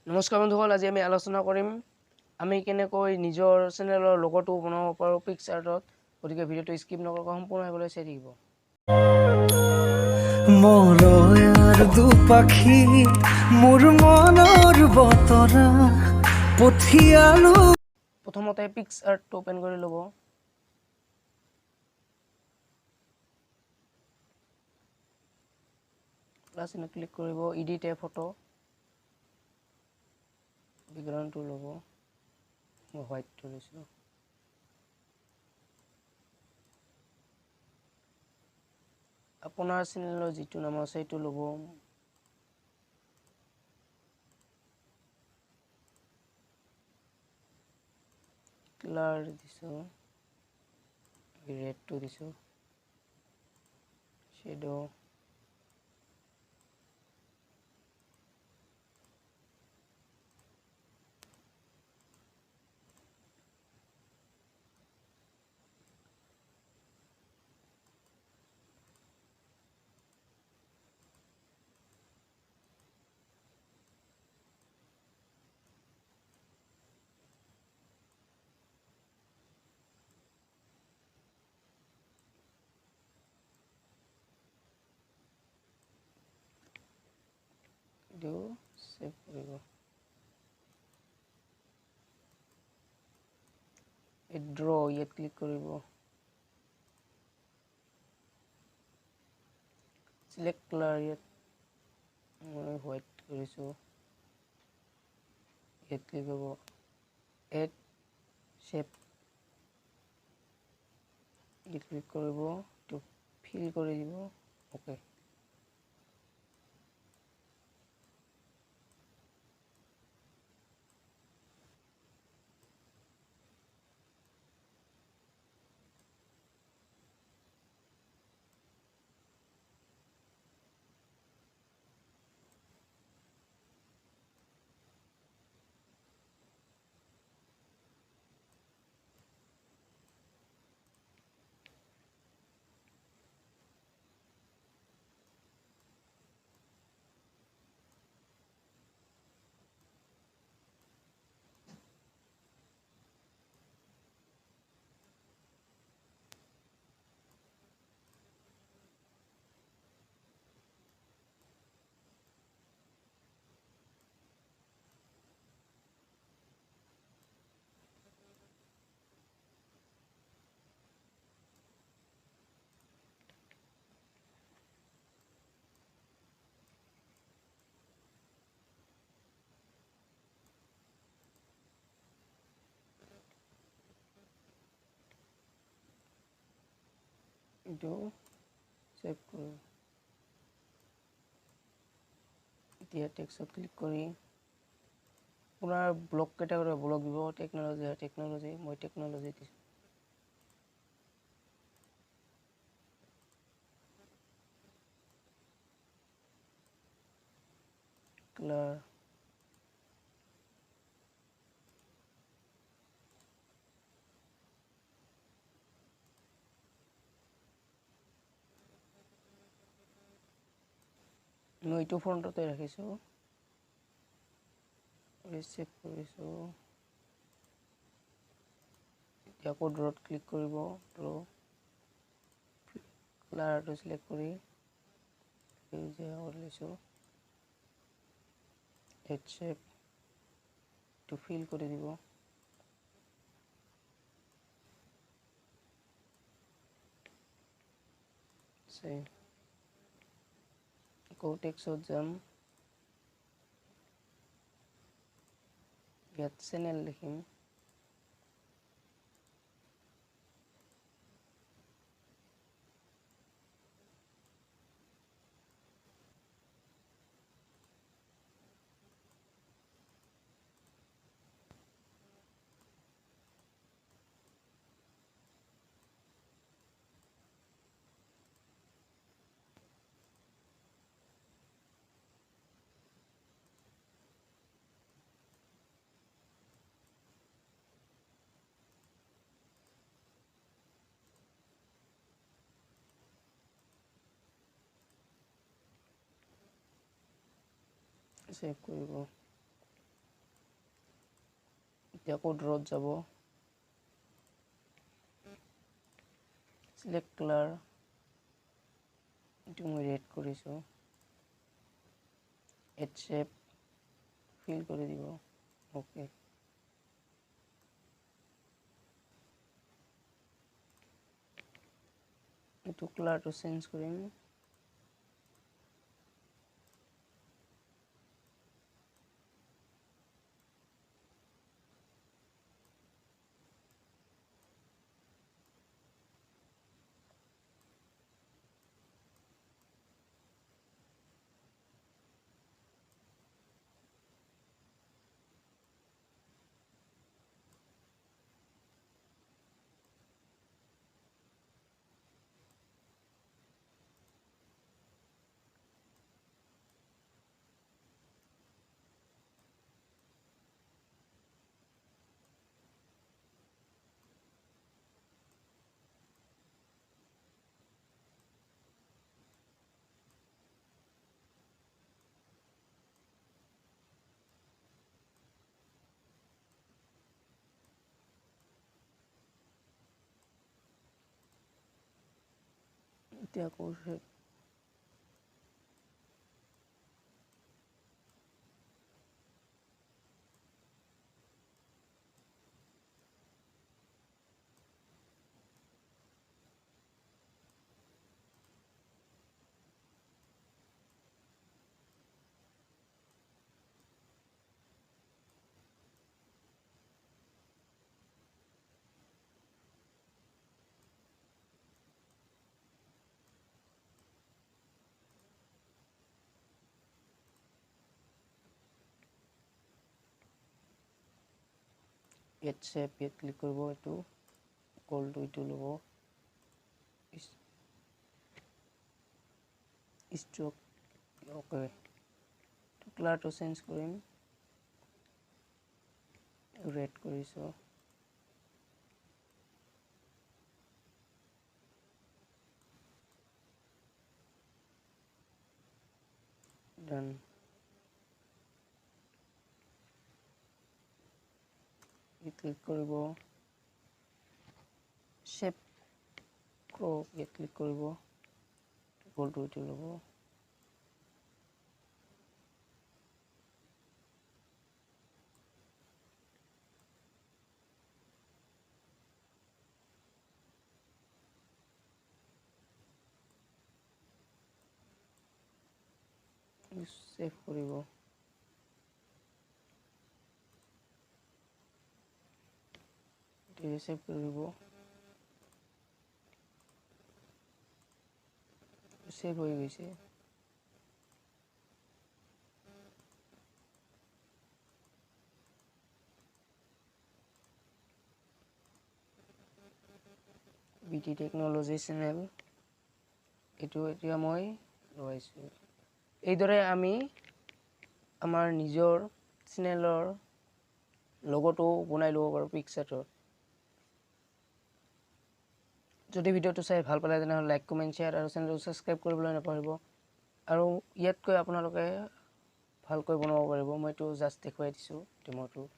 নমস্কাৰ বন্ধুসকল, আজি আমি আলোচনা কৰিম আমি কেনেকৈ নিজৰ চেনেলৰ লগটো বনাব পাৰোঁ পিকচাৰ্টত। গতিকে ভিডিঅ'টো স্কিপ নকৰাকৈ সম্পূৰ্ণভাৱে চাই থাকিব। মৰয়াৰ দুপাখি মোৰ মনৰ বতৰা পঠিয়ালো। প্ৰথমতে পিকচাৰ্টটো ওপেন কৰি ল'ব। প্লাছ চিহ্ন ক্লিক কৰিব, এডিট এ ফটো, বেকগ্ৰাউণ্ডটো ল'ব, মই হোৱাইটটো লৈছোঁ। আপোনাৰ চেনেলৰ যিটো নাম আছে সেইটো ল'ব। কালাৰ দিছোঁ, ৰেডটো দিছোঁ, শ্বেডো, ভিডিঅ' ছেভ কৰিব। ড্ৰ ইয়াত ক্লিক কৰিব, চিলেক্ট কালাৰ ইয়াত মই হোৱাইট কৰিছোঁ, ইয়াত ক্লিক কৰিব, এড শ্বেপ ইয়াত ক্লিক কৰিব, এইটো ফিল কৰি দিব, অ'কে। এইটো ছেভ কৰোঁ। এতিয়া টেক্সট ক্লিক কৰি আপোনাৰ ব্লক কেটেগৰী ব্লক দিব, টেকন'লজি মই টেকন'লজি দিছোঁ। কালাৰ মই এইটো ফ্ৰণ্টতে ৰাখিছোঁ, ছেভ কৰিছোঁ। এতিয়া আকৌ ড্ৰত ক্লিক কৰিব, কালাৰটো চিলেক্ট কৰি সেউজীয়া কৰি লৈছোঁ, হেড শ্বেপটো ফিল কৰি দিব, আকৌ টেক্সটত যাম, ইয়াত চেনেল লিখিম, ছেভ কৰিব। এতিয়া আকৌ ড্ৰত যাব, চিলেক্ট কালাৰ, এইটো মই ৰেড কৰিছোঁ, এড শ্বেপ ফিল কৰি দিব, অ'কে। এইটো কালাৰটো চেঞ্জ কৰিম, এতিয়া আকৌ শ্বেপ, এড শ্বেপ, ইয়াত ক্লিক কৰিব, এইটো গলটো এইটো ল'ব, ষ্ট্ৰোক, অ'কে। কালাৰটো চেঞ্জ কৰিম, ৰেড কৰিছোঁ, ডান। ক্লিক কৰিব, শ্বেপ ক্ৰপ, ইয়াত ক্লিক কৰিব, গলটো এইটো ল'ব, ছেভ কৰিব, ছেভ কৰিব, ছেভ হৈ গৈছে। BT টেকন'লজি চেনেল, এইটো এতিয়া মই লগাইছোঁ। এইদৰে আমি আমাৰ নিজৰ চেনেলৰ লগটো বনাই ল'ব পাৰোঁ পিকচাৰটোত। যদি ভিডিঅ'টো চাই ভাল পালে তেনেহ'লে লাইক, কমেণ্ট, শ্বেয়াৰ আৰু চেনেলটো ছাবস্ক্ৰাইব কৰিবলৈ নাপাহৰিব। আৰু ইয়াতকৈ আপোনালোকে ভালকৈ বনাব পাৰিব, মই এইটো জাষ্ট দেখুৱাই দিছোঁ ডেম'টো।